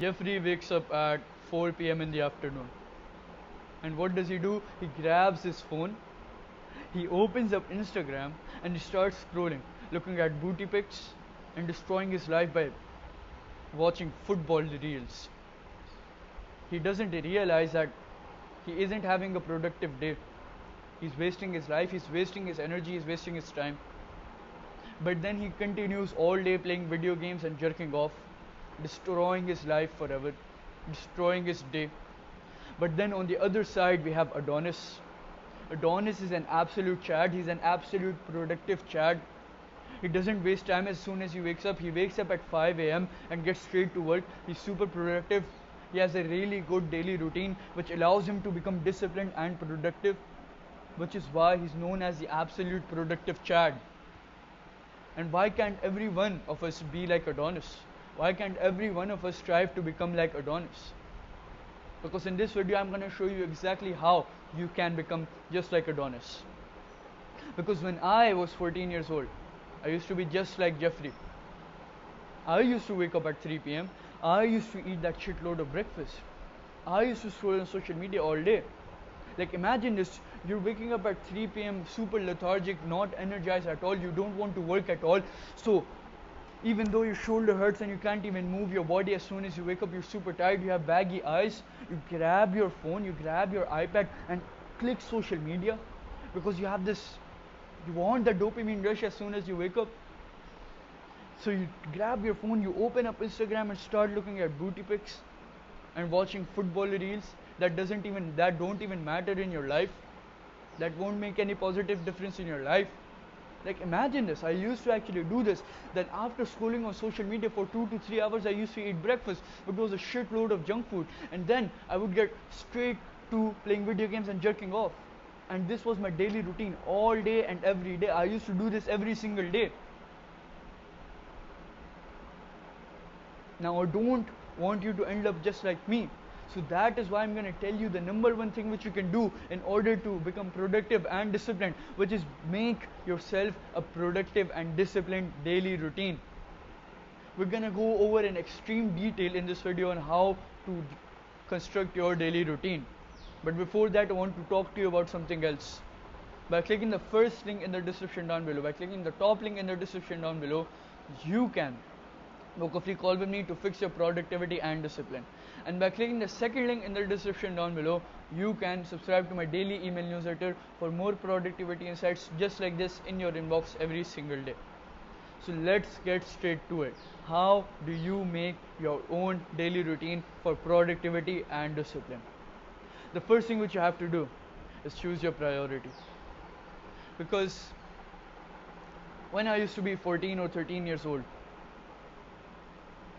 Jeffrey wakes up at 4 p.m. in the afternoon. And what does he do? He grabs his phone, he opens up Instagram, and he starts scrolling, looking at booty pics, and destroying his life by watching football reels. He doesn't realize that he isn't having a productive day. He's wasting his life, he's wasting his energy, he's wasting his time. But then he continues all day playing video games and jerking off, destroying his life forever, destroying his day. But then on the other side, we have Adonis. Adonis is an absolute Chad, he's an absolute productive Chad. He doesn't waste time as soon as he wakes up. He wakes up at 5 a.m. and gets straight to work. He's super productive. He has a really good daily routine which allows him to become disciplined and productive, which is why he's known as the absolute productive Chad. And why can't every one of us be like Adonis? Why can't every one of us strive to become like Adonis? Because in this video, I'm going to show you exactly how you can become just like Adonis. Because when I was 14 years old, I used to be just like Jeffrey. I used to wake up at 3 p.m. I used to eat that shitload of breakfast. I used to scroll on social media all day. Like imagine this, you're waking up at 3 p.m. super lethargic, not energized at all, you don't want to work at all. So even though your shoulder hurts and you can't even move your body, as soon as you wake up you're super tired, you have baggy eyes, you grab your phone, you grab your iPad and click social media because you have this, you want the dopamine rush as soon as you wake up. So you grab your phone, you open up Instagram and start looking at booty pics and watching football reels that don't even matter in your life, that won't make any positive difference in your life. Like imagine this, I used to actually do this, that after scrolling on social media for 2 to 3 hours I used to eat breakfast, but it was a shitload of junk food, and then I would get straight to playing video games and jerking off. And this was my daily routine all day and every day. I used to do this every single day. Now I don't want you to end up just like me. So that is why I'm going to tell you the number one thing which you can do in order to become productive and disciplined, which is make yourself a productive and disciplined daily routine. We're going to go over in extreme detail in this video on how to construct your daily routine. But before that, I want to talk to you about something else. By clicking the first link in the description down below, by clicking the top link in the description down below, you can book a free call with me to fix your productivity and discipline. And by clicking the second link in the description down below, you can subscribe to my daily email newsletter for more productivity insights just like this in your inbox every single day. So let's get straight to it. How do you make your own daily routine for productivity and discipline? The first thing which you have to do is choose your priority. Because when I used to be 14 or 13 years old,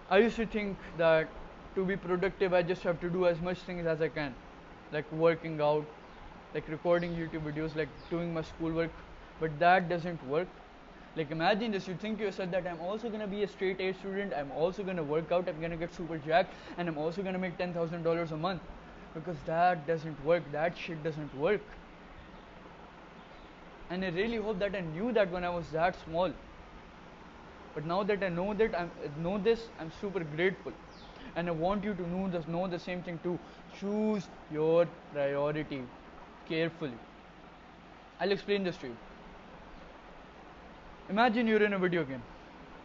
I used to think that to be productive I just have to do as much things as I can, like working out, like recording YouTube videos, like doing my schoolwork, but that doesn't work. Like imagine this, you think to yourself that I'm also gonna be a straight A student, I'm also gonna work out, I'm gonna get super jacked, and I'm also gonna make $10,000 a month, because that doesn't work, that shit doesn't work. And I really hope that I knew that when I was that small. But now that I know this, I'm super grateful. And I want you to know the same thing too. Choose your priority carefully. I'll explain this to you. Imagine you're in a video game.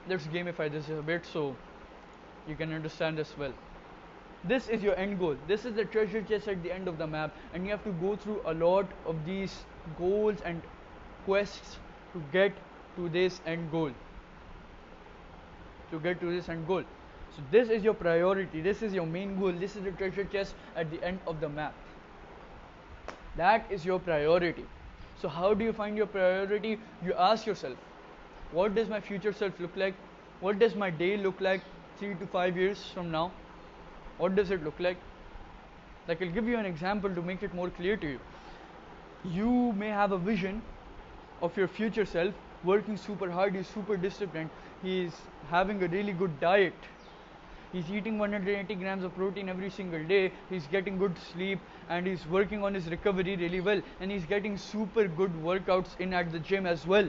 Let's gamify this a bit so you can understand this well. This is your end goal. This is the treasure chest at the end of the map, and you have to go through a lot of these goals and quests to get to this end goal. So this is your priority, this is your main goal, this is the treasure chest at the end of the map. That is your priority. So how do you find your priority? You ask yourself, what does my future self look like? What does my day look like 3 to 5 years from now? What does it look like? Like I'll give you an example to make it more clear to you. You may have a vision of your future self working super hard, he's super disciplined, he's having a really good diet, he's eating 180 grams of protein every single day, he's getting good sleep, and he's working on his recovery really well, and he's getting super good workouts in at the gym as well.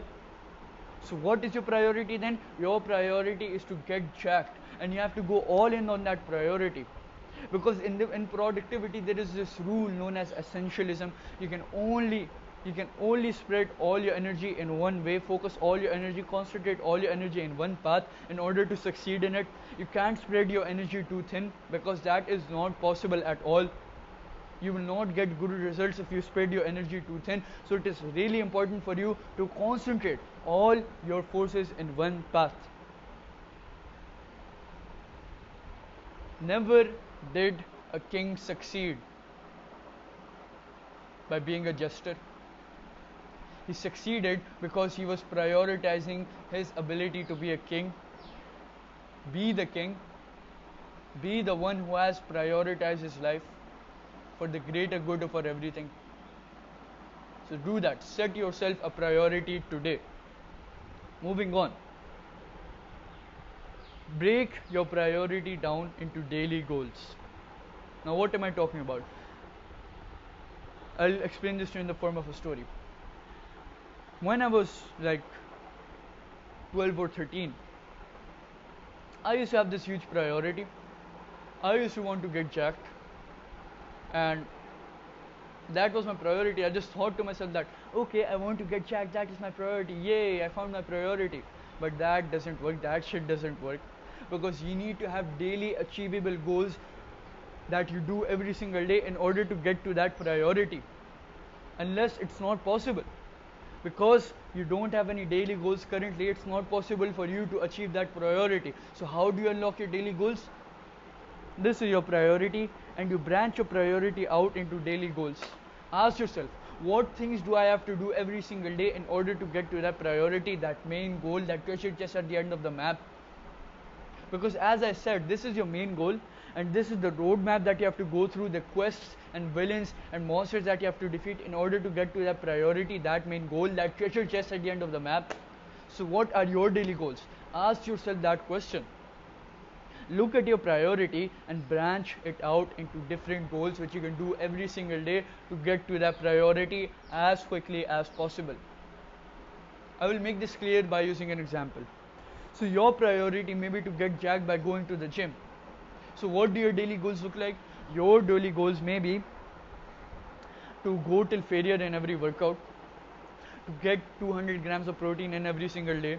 So what is your priority then? Your priority is to get jacked, and you have to go all in on that priority. Because in productivity there is this rule known as essentialism. You can only spread all your energy in one way, focus all your energy, concentrate all your energy in one path in order to succeed in it. You can't spread your energy too thin, because that is not possible at all. You will not get good results if you spread your energy too thin. So it is really important for you to concentrate all your forces in one path. Never did a king succeed by being a jester. He succeeded because he was prioritizing his ability to be a king, king, be the one who has prioritized his life for the greater good of everything. So do that. Set yourself a priority today. Moving on. Break your priority down into daily goals. Now, what am I talking about? I'll explain this to you in the form of a story. When I was like 12 or 13, I used to have this huge priority. I used to want to get jacked, and that was my priority. I just thought to myself that, okay, I want to get jacked, that is my priority, yay, I found my priority. But that doesn't work, that shit doesn't work, because you need to have daily achievable goals that you do every single day in order to get to that priority. Unless it's not possible, because you don't have any daily goals currently, it's not possible for you to achieve that priority. So how do you unlock your daily goals? This is your priority, and you branch your priority out into daily goals. Ask yourself, what things do I have to do every single day in order to get to that priority, that main goal, that treasure chest at the end of the map? Because as I said, this is your main goal, and this is the roadmap that you have to go through, the quests and villains and monsters that you have to defeat in order to get to that priority, that main goal, that treasure chest at the end of the map. So what are your daily goals? Ask yourself that question. Look at your priority and branch it out into different goals which you can do every single day to get to that priority as quickly as possible. I will make this clear by using an example. So your priority may be to get jacked by going to the gym. So what do your daily goals look like? Your daily goals may be to go till failure in every workout, to get 200 grams of protein in every single day,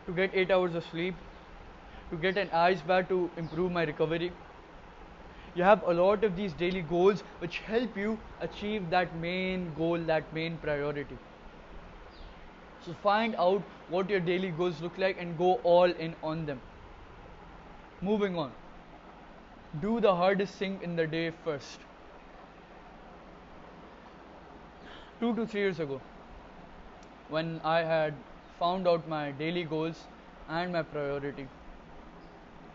to get 8 hours of sleep, to get an ice bath to improve my recovery. You have a lot of these daily goals which help you achieve that main goal, that main priority. So find out what your daily goals look like and go all in on them. Moving on. Do the hardest thing in the day first. 2 to 3 years ago, when I had found out my daily goals and my priority,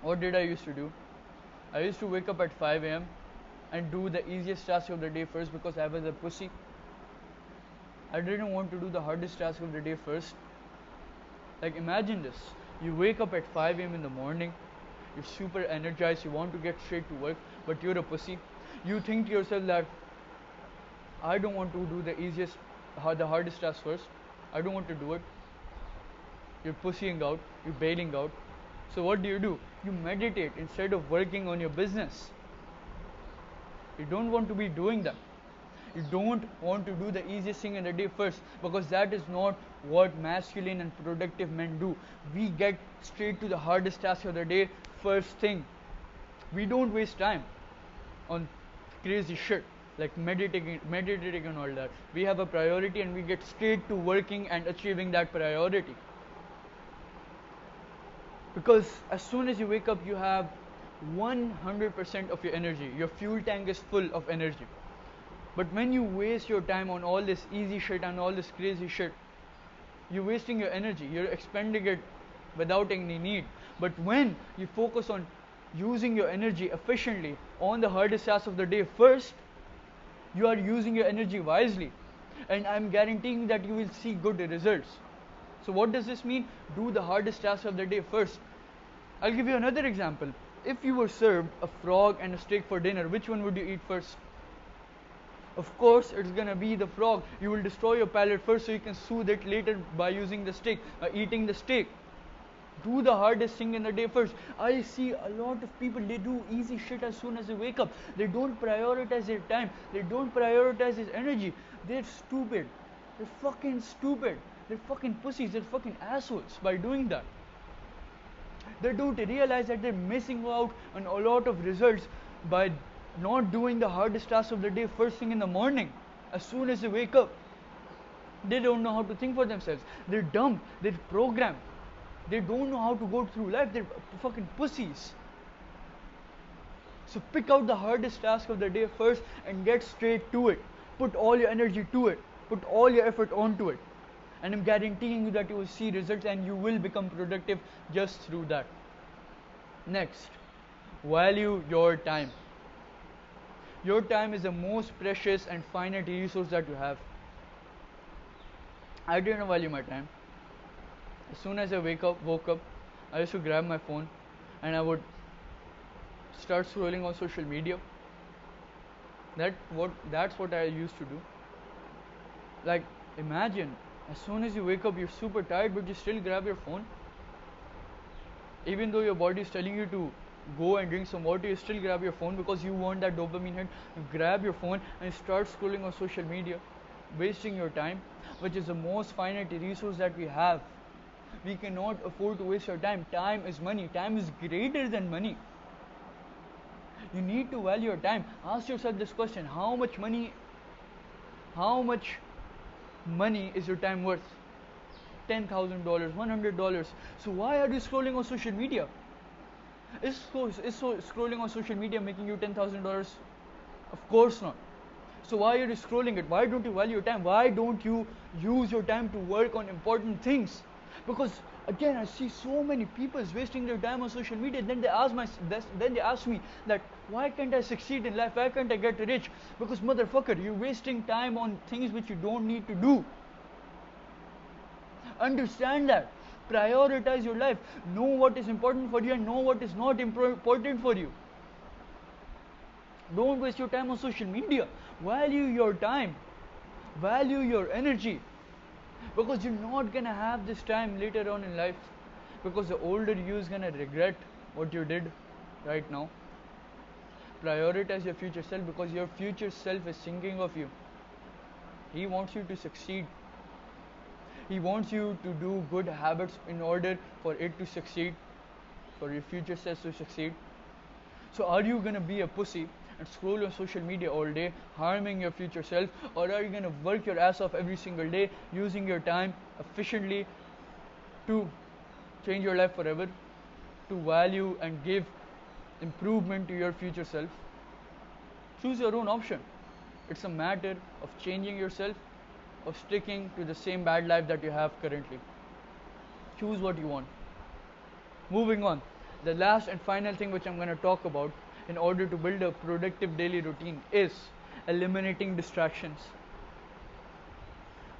what did I used to do? I used to wake up at 5 a.m. and do the easiest task of the day first, because I was a pussy. I didn't want to do the hardest task of the day first. Like, imagine this. You wake up at 5 a.m. in the morning, you're super energized, you want to get straight to work, but you're a pussy. You think to yourself that, I don't want to do the hardest task first. I don't want to do it. You're pussying out, you're bailing out. So what do? You meditate instead of working on your business. You don't want to be doing that. You don't want to do the easiest thing in the day first, because that is not what masculine and productive men do. We get straight to the hardest task of the day first thing. We don't waste time on crazy shit like meditating and all that. We have a priority and we get straight to working and achieving that priority. Because as soon as you wake up, you have 100% of your energy. Your fuel tank is full of energy. But when you waste your time on all this easy shit and all this crazy shit, you're wasting your energy. You're expending it without any need. But when you focus on using your energy efficiently on the hardest task of the day first, you are using your energy wisely. And I'm guaranteeing that you will see good results. So what does this mean? Do the hardest task of the day first. I'll give you another example. If you were served a frog and a steak for dinner, which one would you eat first? Of course, it's gonna be the frog. You will destroy your palate first so you can soothe it later by using the steak, eating the steak. Do the hardest thing in the day first. I see a lot of people, they do easy shit as soon as they wake up. They don't prioritize their time, they don't prioritize their energy. They're stupid. They're fucking stupid. They're fucking pussies. They're fucking assholes by doing that. They don't realize that they're missing out on a lot of results by not doing the hardest task of the day first thing in the morning, as soon as they wake up. They don't know how to think for themselves. They're dumb. They're programmed. They don't know how to go through life. They're fucking pussies. So pick out the hardest task of the day first and get straight to it. Put all your energy to it. Put all your effort onto it. And I'm guaranteeing you that you will see results and you will become productive just through that. Next, value your time. Your time is the most precious and finite resource that you have. I didn't value my time. As soon as I woke up, I used to grab my phone and I would start scrolling on social media. That's what I used to do. Like, imagine, as soon as you wake up, you're super tired, but you still grab your phone. Even though your body is telling you to go and drink some water, you still grab your phone because you want that dopamine hit. You grab your phone and start scrolling on social media, wasting your time, which is the most finite resource that we have. We cannot afford to waste our time. Time is money. Time is greater than money. You need to value your time. Ask yourself this question: how much money is your time worth? $10,000, $100. So why are you scrolling on social media? Is scrolling on social media making you $10,000? Of course not. So why are you scrolling it? Why don't you value your time? Why don't you use your time to work on important things? Because again, I see so many people wasting their time on social media. Then they ask me that why can't I succeed in life? Why can't I get rich? Because motherfucker, you're wasting time on things which you don't need to do. Understand that. Prioritize your life. Know what is important for you and know what is not important for you. Don't waste your time on social media. Value your time. Value your energy. Because you're not gonna have this time later on in life. Because the older you is gonna regret what you did right now. Prioritize your future self because your future self is thinking of you. He wants you to succeed. He wants you to do good habits in order for it to succeed, for your future self to succeed. So are you gonna be a pussy and scroll on social media all day, harming your future self, or are you gonna work your ass off every single day, using your time efficiently to change your life forever, to value and give improvement to your future self? Choose your own option. It's a matter of changing yourself or sticking to the same bad life that you have currently. Choose what you want. Moving on, the last and final thing which I'm going to talk about in order to build a productive daily routine is eliminating distractions.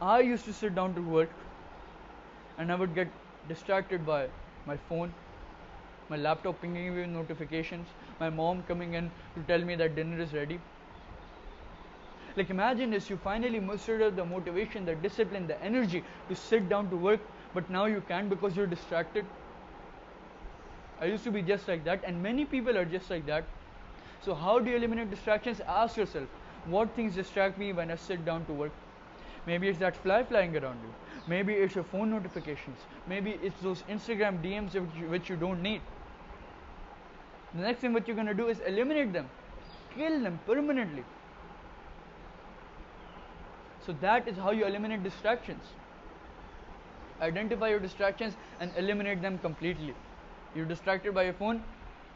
I used to sit down to work and I would get distracted by my phone, my laptop pinging me with notifications, my mom coming in to tell me that dinner is ready. Like, imagine this, you finally mustered up the motivation, the discipline, the energy to sit down to work, but now you can't because you're distracted. I used to be just like that, and many people are just like that. So how do you eliminate distractions? Ask yourself, what things distract me when I sit down to work? Maybe it's that fly flying around you. Maybe it's your phone notifications. Maybe it's those Instagram DMs which you don't need. The next thing what you're going to do is eliminate them. Kill them permanently. So that is how you eliminate distractions. Identify your distractions and eliminate them completely. You're distracted by your phone,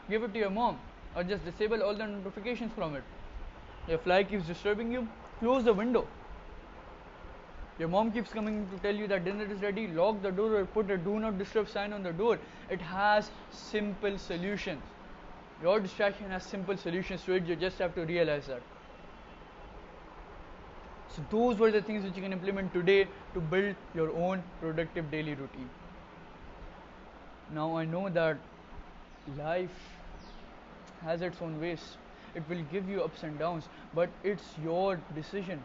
give it to your mom, or just disable all the notifications from it. Your fly keeps disturbing you, close the window. Your mom keeps coming to tell you that dinner is ready, lock the door or put a do not disturb sign on the door. It has simple solutions. Your distraction has simple solutions to it, you just have to realize that. So those were the things which you can implement today to build your own productive daily routine. Now I know that life has its own ways. it will give you ups and downs, but it's your decision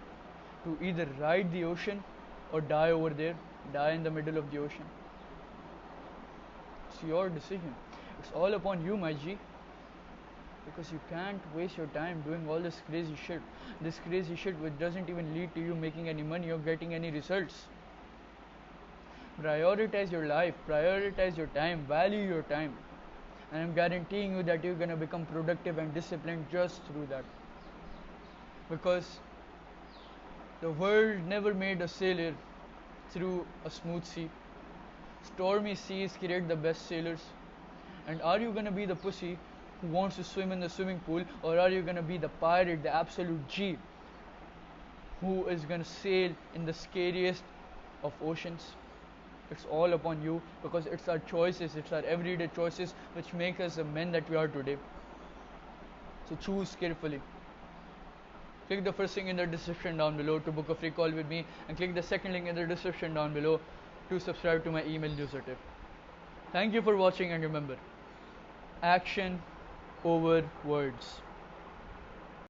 to either ride the ocean or die over there, die in the middle of the ocean. It's your decision. It's all upon you, my G. Because you can't waste your time doing all this crazy shit. This crazy shit which doesn't even lead to you making any money or getting any results. Prioritize your life, prioritize your time, value your time. And I'm guaranteeing you that you're gonna become productive and disciplined just through that. Because the world never made a sailor through a smooth sea. Stormy seas create the best sailors. And are you gonna be the pussy who wants to swim in the swimming pool, or are you gonna be the pirate, the absolute G, who is gonna sail in the scariest of oceans? It's all upon you, because it's our choices, it's our everyday choices which make us the men that we are today. So choose carefully. Click the first link in the description down below to book a free call with me, and click the second link in the description down below to subscribe to my email newsletter. Thank you for watching, and remember, action over words.